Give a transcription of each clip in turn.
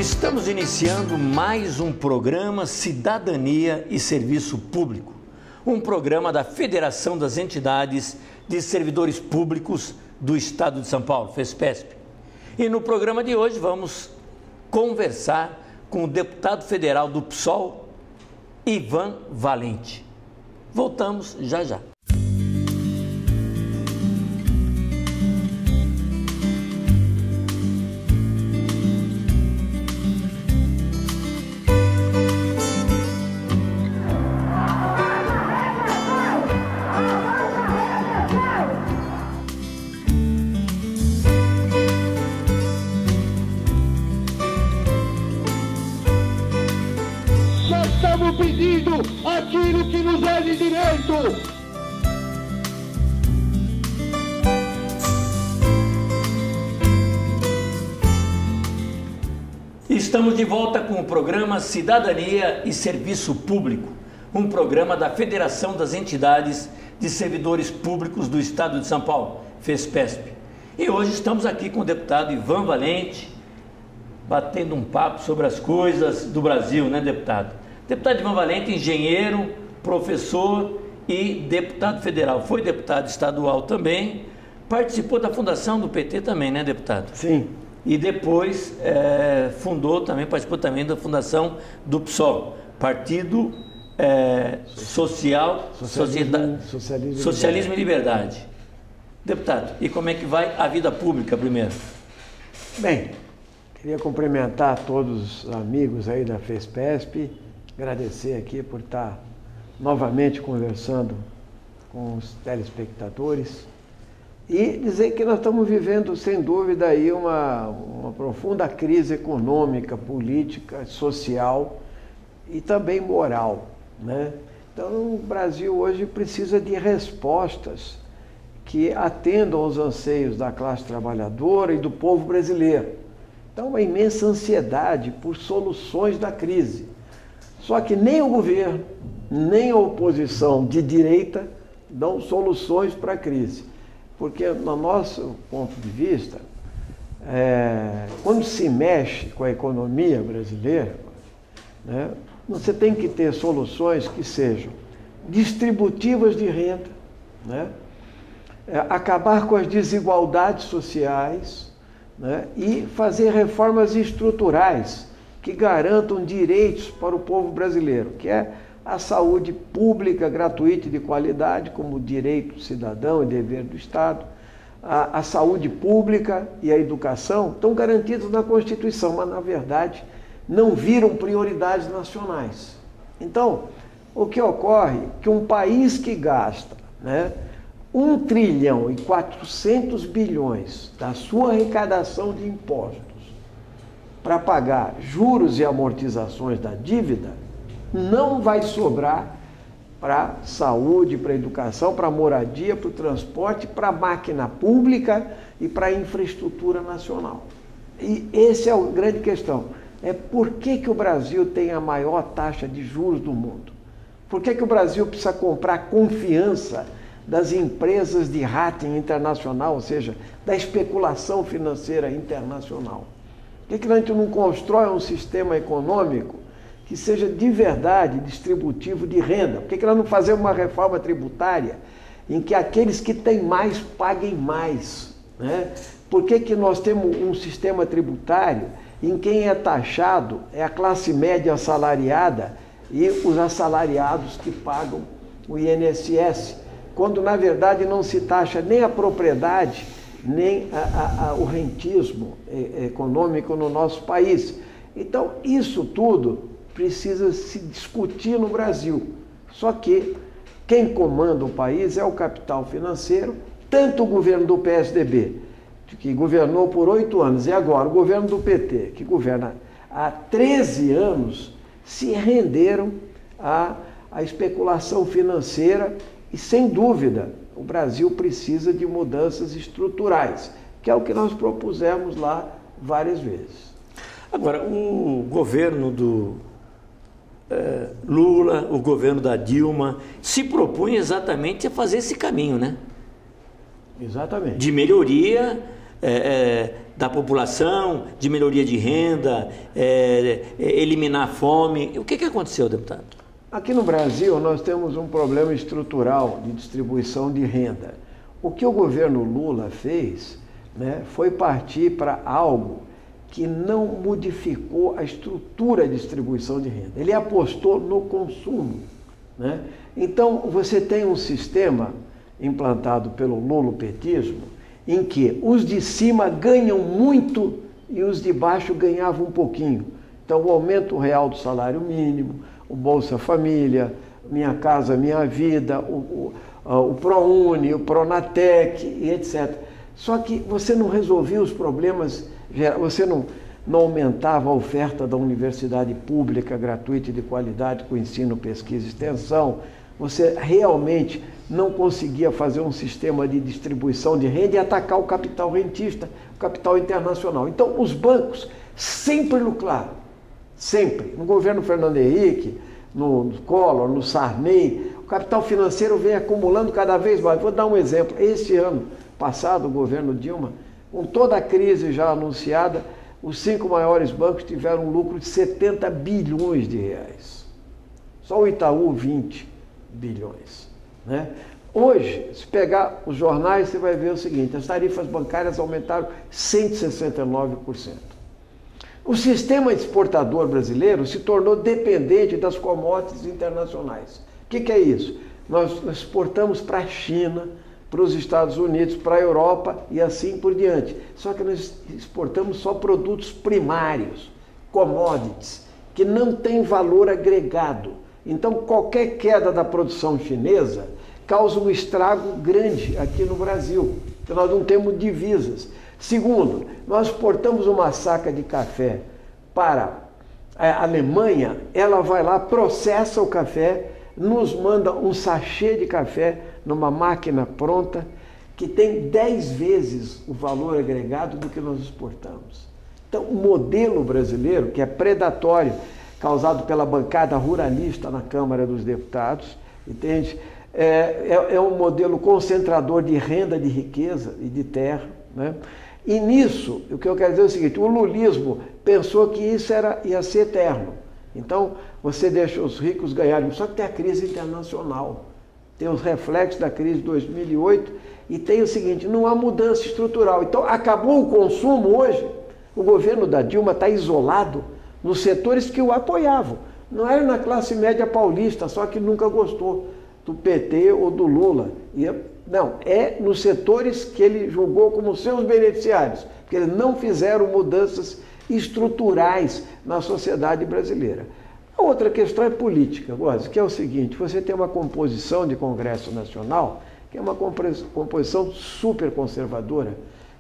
Estamos iniciando mais um programa Cidadania e Serviço Público, um programa da Federação das Entidades de Servidores Públicos do Estado de São Paulo, FESPESP. E no programa de hoje vamos conversar com o deputado federal do PSOL, Ivan Valente. Voltamos já já. Estamos pedindo aquilo que nos é de direito. Estamos de volta com o programa Cidadania e Serviço Público, um programa da Federação das Entidades de Servidores Públicos do Estado de São Paulo, FESPESP. E hoje estamos aqui com o deputado Ivan Valente, batendo um papo sobre as coisas do Brasil, né, deputado? Deputado Ivan Valente, engenheiro, professor e deputado federal. Foi deputado estadual também, participou da fundação do PT também, né, deputado? Sim. E depois participou também da fundação do PSOL, Partido Socialismo e Liberdade. Deputado, e como é que vai a vida pública primeiro? Bem, queria cumprimentar todos os amigos aí da FESPESP, agradecer aqui por estar novamente conversando com os telespectadores e dizer que nós estamos vivendo, sem dúvida, aí uma profunda crise econômica, política, social e também moral, né? Então, o Brasil hoje precisa de respostas que atendam aos anseios da classe trabalhadora e do povo brasileiro. Então, uma imensa ansiedade por soluções da crise. Só que nem o governo, nem a oposição de direita dão soluções para a crise. Porque, no nosso ponto de vista, quando se mexe com a economia brasileira, né, você tem que ter soluções que sejam distributivas de renda, né, acabar com as desigualdades sociais, né, e fazer reformas estruturais que garantam direitos para o povo brasileiro, que é a saúde pública, gratuita e de qualidade, como direito cidadão e dever do Estado. A saúde pública e a educação estão garantidos na Constituição, mas, na verdade, não viram prioridades nacionais. Então, o que ocorre é que um país que gasta, né, 1 trilhão e 400 bilhões da sua arrecadação de impostos para pagar juros e amortizações da dívida, não vai sobrar para saúde, para educação, para moradia, para o transporte, para a máquina pública e para a infraestrutura nacional. E essa é a grande questão. Por que o Brasil tem a maior taxa de juros do mundo? Por que o Brasil precisa comprar confiança das empresas de rating internacional, ou seja, da especulação financeira internacional? Por que a gente não constrói um sistema econômico que seja de verdade distributivo de renda? Por que nós não fazemos uma reforma tributária em que aqueles que têm mais paguem mais, né? Por que nós temos um sistema tributário em quem é taxado é a classe média assalariada e os assalariados que pagam o INSS, quando na verdade não se taxa nem a propriedade, nem o rentismo econômico no nosso país? Então, isso tudo precisa se discutir no Brasil. Só que quem comanda o país é o capital financeiro, tanto o governo do PSDB, que governou por 8 anos, e agora o governo do PT, que governa há 13 anos, se renderam à especulação financeira e, sem dúvida, o Brasil precisa de mudanças estruturais, que é o que nós propusemos lá várias vezes. Agora, o governo do Lula, o governo da Dilma, se propõe exatamente a fazer esse caminho, né? Exatamente. De melhoria da população, de melhoria de renda, eliminar a fome. O que aconteceu, deputado? Aqui no Brasil nós temos um problema estrutural de distribuição de renda. O que o governo Lula fez, né, foi partir para algo que não modificou a estrutura de distribuição de renda. Ele apostou no consumo, né? Então você tem um sistema implantado pelo lulopetismo em que os de cima ganham muito e os de baixo ganhavam um pouquinho. Então o aumento real do salário mínimo, o Bolsa Família, Minha Casa Minha Vida, o ProUni, o Pronatec e etc. Só que você não resolvia os problemas, você não aumentava a oferta da universidade pública, gratuita e de qualidade, com ensino, pesquisa e extensão, você realmente não conseguia fazer um sistema de distribuição de renda e atacar o capital rentista, o capital internacional. Então, os bancos sempre lucraram, sempre. No governo Fernando Henrique, no Collor, no Sarney, o capital financeiro vem acumulando cada vez mais. Vou dar um exemplo. Este ano passado, o governo Dilma, com toda a crise já anunciada, os 5 maiores bancos tiveram um lucro de 70 bilhões de reais. Só o Itaú, 20 bilhões. Né? Hoje, se pegar os jornais, você vai ver o seguinte: as tarifas bancárias aumentaram 169%. O sistema exportador brasileiro se tornou dependente das commodities internacionais. O que é isso? Nós exportamos para a China, para os Estados Unidos, para a Europa e assim por diante. Só que nós exportamos só produtos primários, commodities, que não têm valor agregado. Então, qualquer queda da produção chinesa causa um estrago grande aqui no Brasil, porque nós não temos divisas. Segundo, nós exportamos uma saca de café para a Alemanha, ela vai lá, processa o café, nos manda um sachê de café numa máquina pronta que tem 10 vezes o valor agregado do que nós exportamos. Então, o modelo brasileiro, que é predatório, causado pela bancada ruralista na Câmara dos Deputados, entende? É um modelo concentrador de renda, de riqueza e de terra, né? E nisso, o que eu quero dizer é o seguinte: o lulismo pensou que isso ia ser eterno. Então, você deixa os ricos ganharem, só que tem a crise internacional, tem os reflexos da crise de 2008 e tem o seguinte: não há mudança estrutural. Então, acabou o consumo hoje, o governo da Dilma está isolado nos setores que o apoiavam. Não era na classe média paulista, só que nunca gostou do PT ou do Lula. Não, é nos setores que ele julgou como seus beneficiários, porque eles não fizeram mudanças estruturais na sociedade brasileira. A outra questão é política, que é o seguinte: você tem uma composição de Congresso Nacional, que é uma composição super conservadora,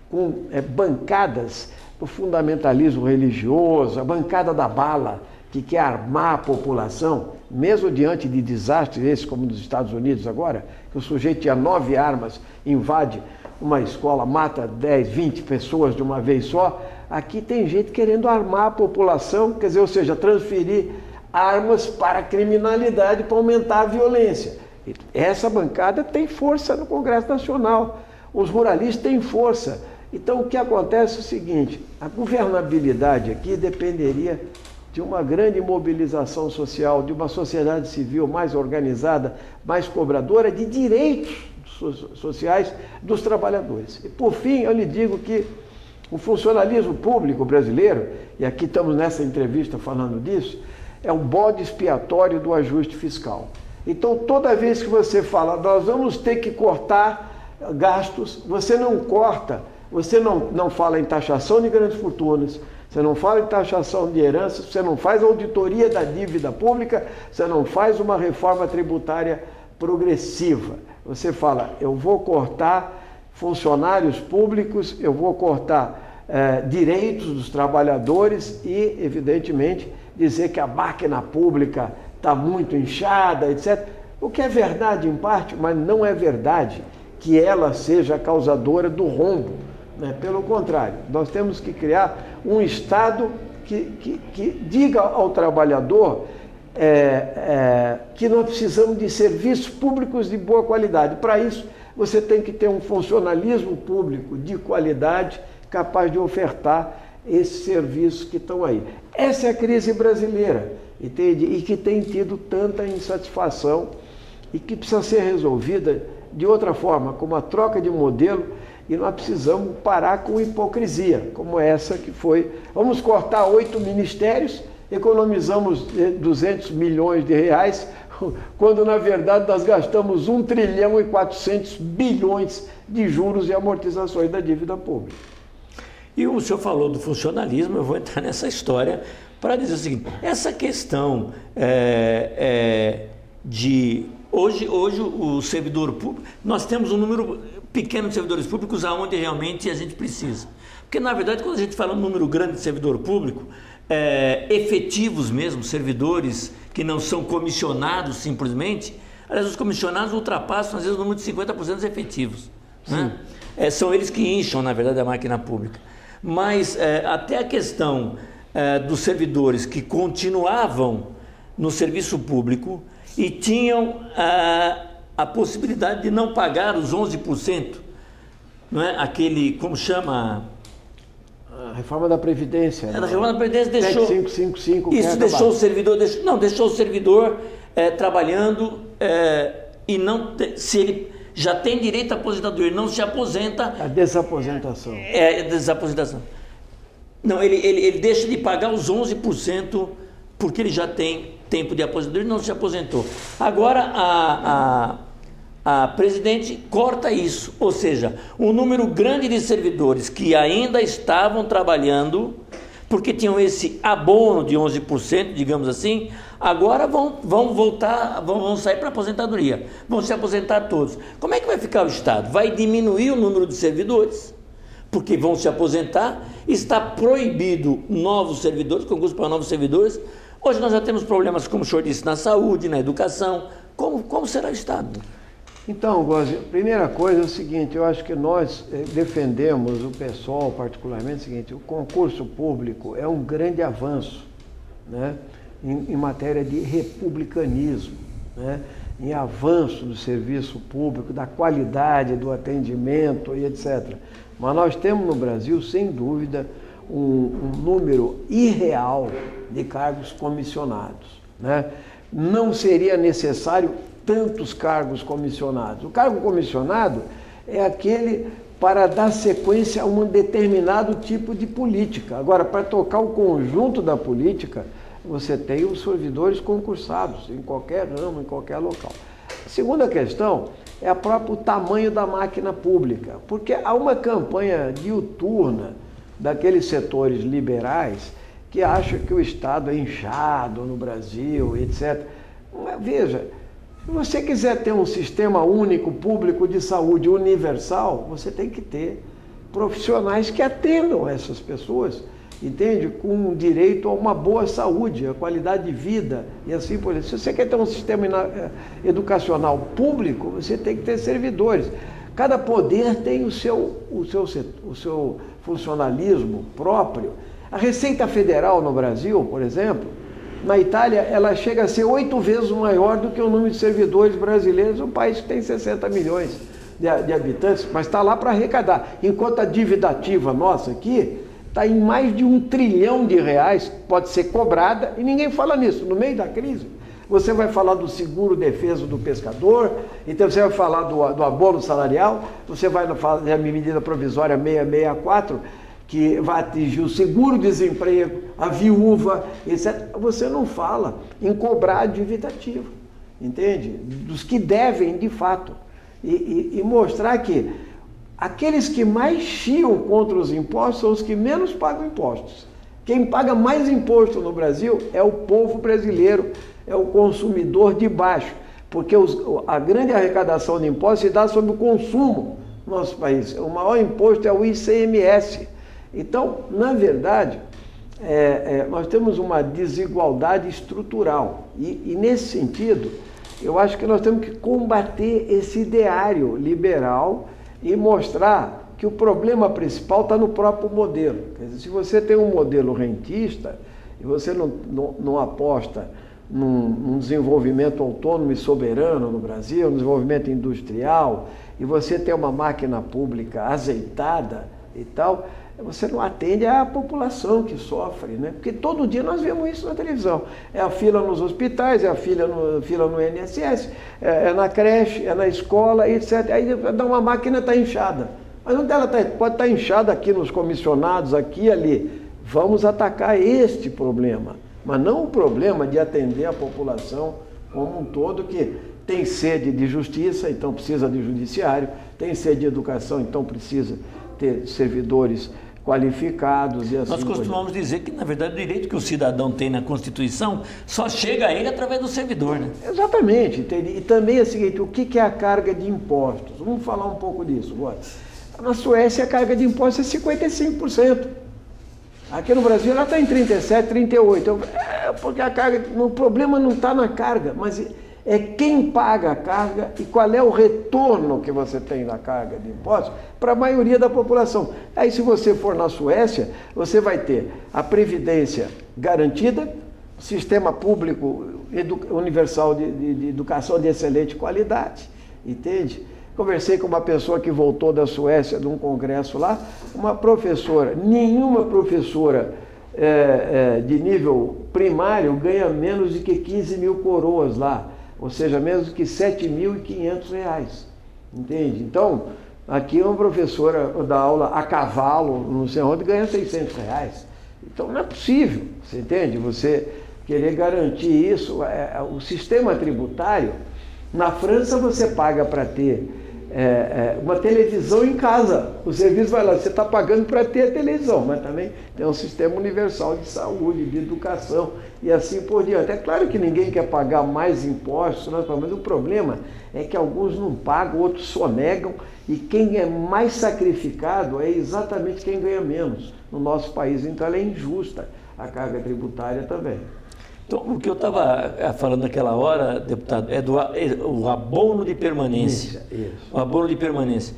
com bancadas do fundamentalismo religioso, a bancada da bala, que quer armar a população, mesmo diante de desastres esses como nos Estados Unidos agora, que o sujeito tinha 9 armas, invade uma escola, mata 10, 20 pessoas de uma vez só. Aqui tem gente querendo armar a população, quer dizer, ou seja, transferir armas para a criminalidade, para aumentar a violência. Essa bancada tem força no Congresso Nacional, os ruralistas têm força. Então, o que acontece é o seguinte: a governabilidade aqui dependeria de uma grande mobilização social, de uma sociedade civil mais organizada, mais cobradora de direitos sociais dos trabalhadores. E, por fim, eu lhe digo que o funcionalismo público brasileiro, e aqui estamos nessa entrevista falando disso, é o bode expiatório do ajuste fiscal. Então, toda vez que você fala, nós vamos ter que cortar gastos, você não corta, você não fala em taxação de grandes fortunas, você não fala em taxação de heranças, você não faz auditoria da dívida pública, você não faz uma reforma tributária progressiva. Você fala: eu vou cortar funcionários públicos, eu vou cortar direitos dos trabalhadores e, evidentemente, dizer que a máquina pública está muito inchada, etc. O que é verdade em parte, mas não é verdade que ela seja a causadora do rombo. Pelo contrário, nós temos que criar um Estado que diga ao trabalhador que nós precisamos de serviços públicos de boa qualidade. Para isso, você tem que ter um funcionalismo público de qualidade, capaz de ofertar esses serviços que estão aí. Essa é a crise brasileira, entende? E que tem tido tanta insatisfação e que precisa ser resolvida de outra forma, com uma troca de modelo, e nós precisamos parar com hipocrisia, como essa que foi. Vamos cortar 8 ministérios, economizamos 200 milhões de reais, quando na verdade nós gastamos 1 trilhão e 400 bilhões de juros e amortizações da dívida pública. E o senhor falou do funcionalismo, eu vou entrar nessa história para dizer o seguinte, essa questão de... Hoje o servidor público, nós temos um número pequeno de servidores públicos aonde realmente a gente precisa. Porque, na verdade, quando a gente fala um número grande de servidor público, efetivos mesmo, servidores que não são comissionados simplesmente, aliás, os comissionados ultrapassam, às vezes, o número de 50% dos efetivos. Né? São eles que incham, na verdade, a máquina pública. Mas até a questão dos servidores que continuavam no serviço público e tinham a possibilidade de não pagar os 11%, não é? Aquele, como chama? A reforma da Previdência. A reforma da Previdência deixou... 555. Isso deixou o servidor... deixou o servidor trabalhando e não... Se ele já tem direito à aposentadoria, ele não se aposenta... A desaposentação. Desaposentação. Não, ele deixa de pagar os 11% porque ele já tem tempo de aposentadoria e não se aposentou. Agora a presidente corta isso, ou seja, um número grande de servidores que ainda estavam trabalhando, porque tinham esse abono de 11%, digamos assim, agora vão voltar, vão sair para a aposentadoria, vão se aposentar todos. Como é que vai ficar o Estado? Vai diminuir o número de servidores, porque vão se aposentar, está proibido novos servidores, concurso para novos servidores. Hoje nós já temos problemas, como o senhor disse, na saúde, na educação. Como será o Estado? Então, Gózio, primeira coisa é o seguinte, eu acho que nós defendemos, o PSOL particularmente, o seguinte, o concurso público é um grande avanço, né, em matéria de republicanismo, né, em avanço do serviço público, da qualidade do atendimento e etc. Mas nós temos no Brasil, sem dúvida, um número irreal de cargos comissionados, né? Não seria necessário tantos cargos comissionados. O cargo comissionado é aquele para dar sequência a um determinado tipo de política. Agora, para tocar o conjunto da política, você tem os servidores concursados em qualquer ramo, em qualquer local. A segunda questão é o próprio tamanho da máquina pública, porque há uma campanha diuturna daqueles setores liberais que acham que o Estado é inchado no Brasil, etc. Mas, veja, se você quiser ter um sistema único, público de saúde universal, você tem que ter profissionais que atendam essas pessoas, entende? Com direito a uma boa saúde, a qualidade de vida e assim por diante. Se você quer ter um sistema educacional público, você tem que ter servidores. Cada poder tem o seu funcionalismo próprio. A Receita Federal no Brasil, por exemplo, na Itália, ela chega a ser 8 vezes maior do que o número de servidores brasileiros, um país que tem 60 milhões de habitantes, mas está lá para arrecadar. Enquanto a dívida ativa nossa aqui está em mais de 1 trilhão de reais, pode ser cobrada, e ninguém fala nisso, no meio da crise. Você vai falar do seguro-defeso do pescador, então você vai falar do abono salarial, você vai falar da medida provisória 664, que vai atingir o seguro-desemprego, a viúva, etc. Você não fala em cobrar a dívida ativa, entende? Dos que devem de fato. E mostrar que aqueles que mais chiam contra os impostos são os que menos pagam impostos. Quem paga mais imposto no Brasil é o povo brasileiro, é o consumidor de baixo, porque a grande arrecadação de impostos se dá sobre o consumo no nosso país. O maior imposto é o ICMS. Então, na verdade, nós temos uma desigualdade estrutural e, nesse sentido, eu acho que nós temos que combater esse ideário liberal e mostrar que o problema principal está no próprio modelo. Quer dizer, se você tem um modelo rentista e você não aposta num desenvolvimento autônomo e soberano no Brasil, um desenvolvimento industrial, e você tem uma máquina pública azeitada, e tal, você não atende à população que sofre, né? Porque todo dia nós vemos isso na televisão. É a fila nos hospitais, é a fila no INSS, é na creche, é na escola, etc. Aí dá uma máquina está inchada. Mas onde ela pode estar inchada aqui nos comissionados, aqui e ali. Vamos atacar este problema, mas não o problema de atender a população como um todo, que tem sede de justiça, então precisa de judiciário, tem sede de educação, então precisa ter servidores qualificados e assim. Nós costumamos dizer que, na verdade, o direito que o cidadão tem na Constituição só chega a ele através do servidor, né? Exatamente. E também é o seguinte, o que é a carga de impostos? Vamos falar um pouco disso agora. Na Suécia a carga de impostos é 55%. Aqui no Brasil ela está em 37%, 38%. Porque a carga, o problema não está na carga, mas é quem paga a carga e qual é o retorno que você tem da carga de impostos para a maioria da população. Aí, se você for na Suécia, você vai ter a previdência garantida, sistema público universal de educação de excelente qualidade, entende? Conversei com uma pessoa que voltou da Suécia de um congresso lá, uma professora, nenhuma professora de nível primário ganha menos de que 15 mil coroas lá, ou seja, menos que R$7.500, entende? Então, aqui uma professora da aula a cavalo, não sei onde, ganha R$600. Então, não é possível, você entende? Você querer garantir isso, o sistema tributário, na França você paga para ter uma televisão em casa, o serviço vai lá, você está pagando para ter a televisão, mas também tem um sistema universal de saúde, de educação e assim por diante. É claro que ninguém quer pagar mais impostos, mas o problema é que alguns não pagam, outros sonegam, e quem é mais sacrificado é exatamente quem ganha menos no nosso país. Então ela é injusta, a carga tributária também. Então, o que eu estava falando naquela hora, deputado, é o abono de permanência. Isso. O abono de permanência.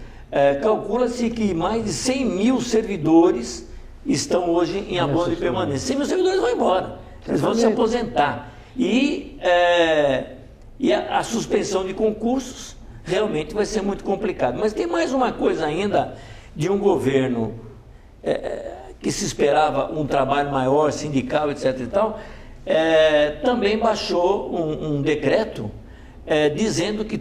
Calcula-se que mais de 100 mil servidores estão hoje em abono de permanência. 100 mil servidores vão embora, eles vão se aposentar. E a suspensão de concursos realmente vai ser muito complicado. Mas tem mais uma coisa ainda de um governo que se esperava um trabalho maior, sindical, etc. e tal. Também baixou um decreto dizendo que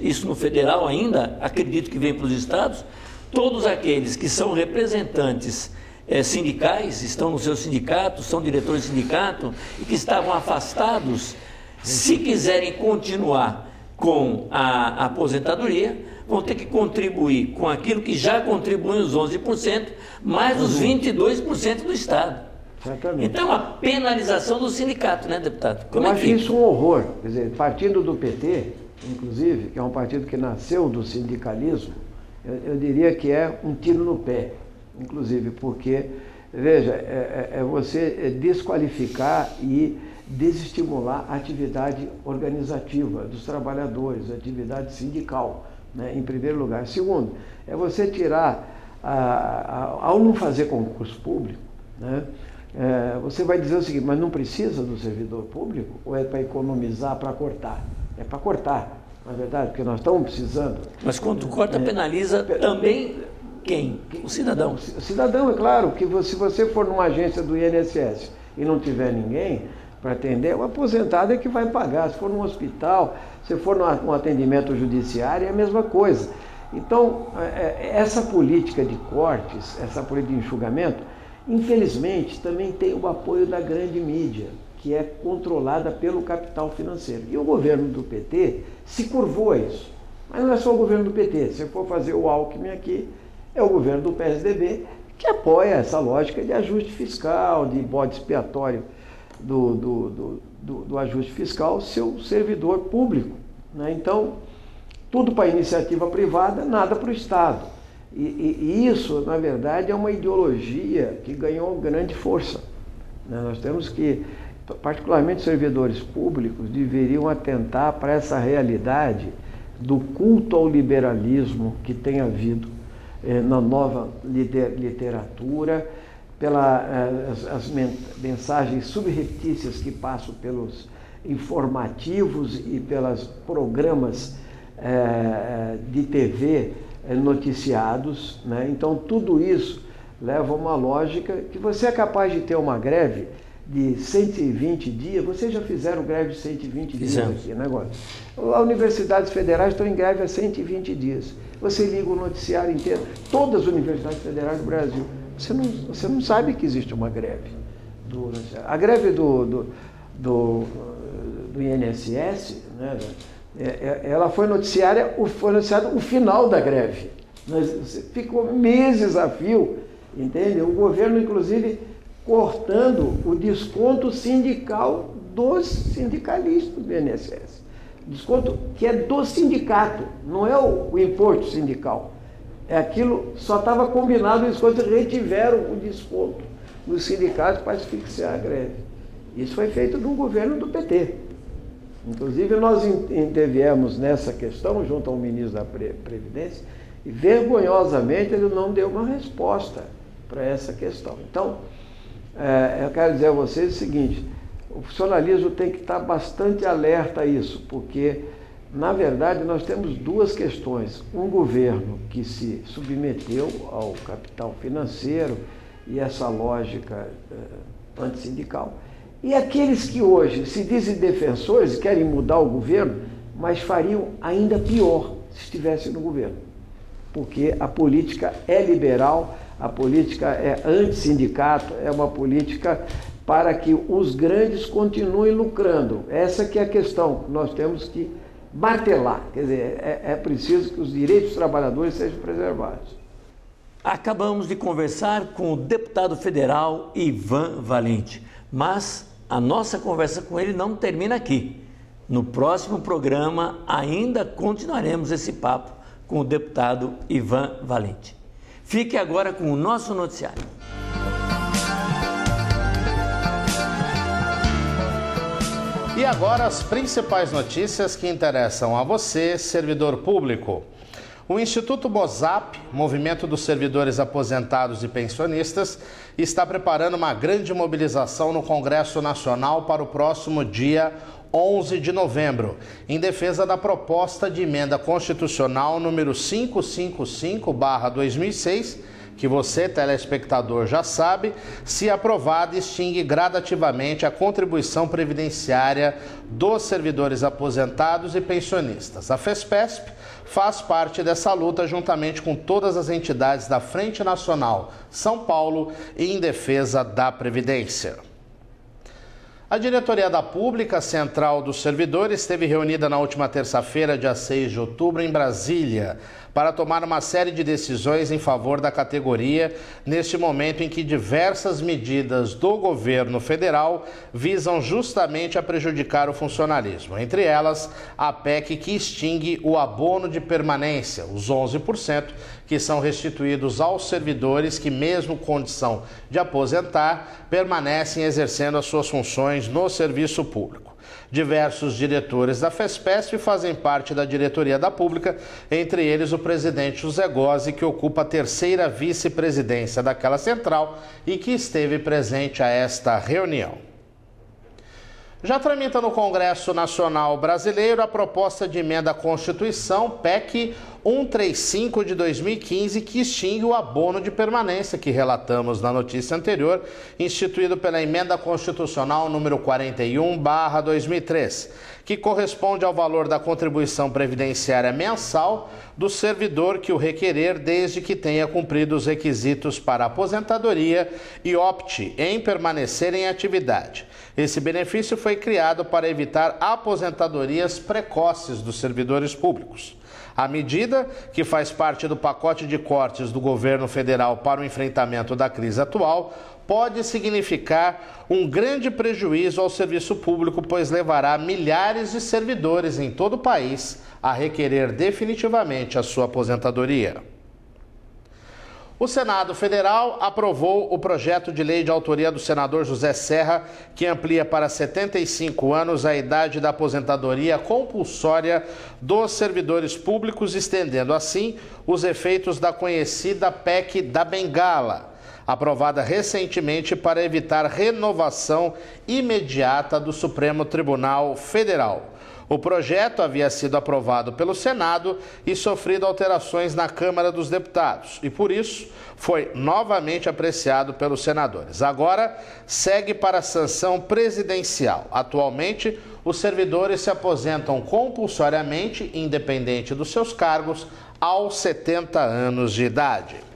isso no federal ainda, acredito que vem para os estados, todos aqueles que são representantes sindicais, estão no seu sindicato, são diretores de sindicato e que estavam afastados, se quiserem continuar com a aposentadoria, vão ter que contribuir com aquilo que já contribuem os 11%, mais os 22% do Estado. Exatamente. Então, é uma penalização do sindicato, né, deputado? Eu acho isso um horror. Quer dizer, partindo do PT, inclusive, que é um partido que nasceu do sindicalismo, eu diria que é um tiro no pé, inclusive, porque, veja, você desqualificar e desestimular a atividade organizativa dos trabalhadores, a atividade sindical, né, em primeiro lugar. Segundo, é você tirar, ao não fazer concurso público, né, você vai dizer o seguinte, mas não precisa do servidor público? Ou é para economizar, para cortar? É para cortar, na verdade, porque nós estamos precisando. Mas quando corta, penaliza também quem? O cidadão. O cidadão, é claro, que se você for numa agência do INSS e não tiver ninguém para atender, o aposentado é que vai pagar. Se for num hospital, se for num atendimento judiciário, é a mesma coisa. Então, essa política de cortes, essa política de enxugamento, infelizmente, também tem o apoio da grande mídia, que é controlada pelo capital financeiro. E o governo do PT se curvou a isso. Mas não é só o governo do PT. Se for fazer o Alckmin aqui, é o governo do PSDB, que apoia essa lógica de ajuste fiscal, de bode expiatório do ajuste fiscal, seu servidor público, né? Então, tudo para a iniciativa privada, nada para o Estado. E isso, na verdade, é uma ideologia que ganhou grande força, né? Nós temos que, particularmente servidores públicos, deveriam atentar para essa realidade do culto ao liberalismo que tem havido na nova literatura, pelas mensagens subreptícias que passam pelos informativos e pelos programas de TV noticiados, né? Então tudo isso leva a uma lógica que você é capaz de ter uma greve de 120 dias, vocês já fizeram greve de 120 dias aqui, né, agora? As universidades federais estão em greve há 120 dias. Você liga o noticiário inteiro, todas as universidades federais do Brasil, você não sabe que existe uma greve. A greve do INSS, né, ela foi noticiada o final da greve. Ficou meses a fio, entende? O governo, inclusive, cortando o desconto sindical dos sindicalistas do INSS. Desconto que é do sindicato, não é o imposto sindical. É aquilo, só estava combinado o desconto, retiveram o desconto nos sindicatos para asfixiar a greve. Isso foi feito no governo do PT. Inclusive, nós interviemos nessa questão junto ao ministro da Previdência e, vergonhosamente, ele não deu uma resposta para essa questão. Então, eu quero dizer a vocês o seguinte: o funcionalismo tem que estar bastante alerta a isso, porque, na verdade, nós temos duas questões. Um governo que se submeteu ao capital financeiro e essa lógica antissindical, e aqueles que hoje se dizem defensores, querem mudar o governo, mas fariam ainda pior se estivessem no governo. Porque a política é liberal, a política é antissindicato, é uma política para que os grandes continuem lucrando. Essa que é a questão que nós temos que martelar. Quer dizer, é preciso que os direitos dos trabalhadores sejam preservados. Acabamos de conversar com o deputado federal Ivan Valente, mas a nossa conversa com ele não termina aqui. No próximo programa ainda continuaremos esse papo com o deputado Ivan Valente. Fique agora com o nosso noticiário. E agora as principais notícias que interessam a você, servidor público. O Instituto MOSAP, Movimento dos Servidores Aposentados e Pensionistas, está preparando uma grande mobilização no Congresso Nacional para o próximo dia 11 de novembro, em defesa da proposta de emenda constitucional número 555/2006, que você, telespectador, já sabe, se aprovada, extingue gradativamente a contribuição previdenciária dos servidores aposentados e pensionistas. A FESPESP faz parte dessa luta juntamente com todas as entidades da Frente Nacional São Paulo e em defesa da Previdência. A Diretoria da Pública Central dos Servidores esteve reunida na última terça-feira, dia 6 de outubro, em Brasília, para tomar uma série de decisões em favor da categoria, neste momento em que diversas medidas do governo federal visam justamente a prejudicar o funcionalismo. Entre elas, a PEC que extingue o abono de permanência, os 11%, que são restituídos aos servidores que, mesmo com condição de aposentar, permanecem exercendo as suas funções no serviço público. Diversos diretores da FESPESP fazem parte da diretoria da Pública, entre eles o presidente José Gozzi, que ocupa a terceira vice-presidência daquela central e que esteve presente a esta reunião. Já tramita no Congresso Nacional Brasileiro a proposta de emenda à Constituição, PEC 135 de 2015, que extingue o abono de permanência que relatamos na notícia anterior, instituído pela emenda constitucional número 41/2003, que corresponde ao valor da contribuição previdenciária mensal do servidor que o requerer, desde que tenha cumprido os requisitos para aposentadoria e opte em permanecer em atividade. Esse benefício foi criado para evitar aposentadorias precoces dos servidores públicos. A medida, que faz parte do pacote de cortes do governo federal para o enfrentamento da crise atual, pode significar um grande prejuízo ao serviço público, pois levará milhares de servidores em todo o país a requerer definitivamente a sua aposentadoria. O Senado Federal aprovou o projeto de lei de autoria do senador José Serra, que amplia para 75 anos a idade da aposentadoria compulsória dos servidores públicos, estendendo assim os efeitos da conhecida PEC da Bengala, aprovada recentemente para evitar renovação imediata do Supremo Tribunal Federal. O projeto havia sido aprovado pelo Senado e sofrido alterações na Câmara dos Deputados e, por isso, foi novamente apreciado pelos senadores. Agora, segue para a sanção presidencial. Atualmente, os servidores se aposentam compulsoriamente, independente dos seus cargos, aos 70 anos de idade.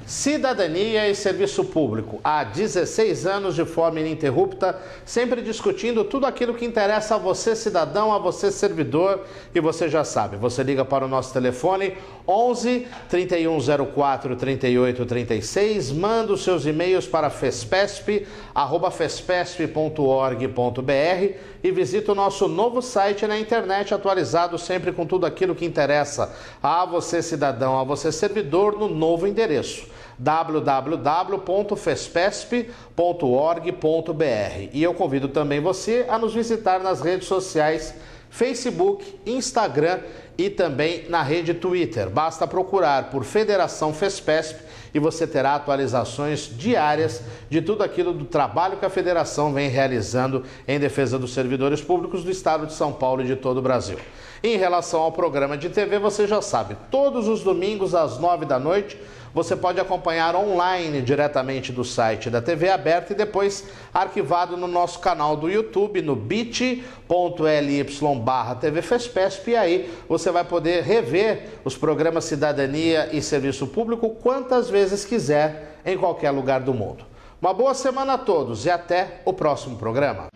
Cidadania e Serviço Público. Há 16 anos de forma ininterrupta, sempre discutindo tudo aquilo que interessa a você, cidadão, a você, servidor. E você já sabe, você liga para o nosso telefone 11 3104 3836, manda os seus e-mails para fespesp@fespesp.org.br e visita o nosso novo site na internet, atualizado sempre com tudo aquilo que interessa a você, cidadão, a você, servidor, no novo endereço www.fespesp.org.br. E eu convido também você a nos visitar nas redes sociais Facebook, Instagram e também na rede Twitter. Basta procurar por Federação Fespesp e você terá atualizações diárias de tudo aquilo do trabalho que a Federação vem realizando em defesa dos servidores públicos do Estado de São Paulo e de todo o Brasil. Em relação ao programa de TV, você já sabe, todos os domingos às 9 da noite, você pode acompanhar online diretamente do site da TV Aberta e depois arquivado no nosso canal do YouTube, no bit.ly/TV Fespesp, e aí você vai poder rever os programas Cidadania e Serviço Público quantas vezes quiser, em qualquer lugar do mundo. Uma boa semana a todos e até o próximo programa.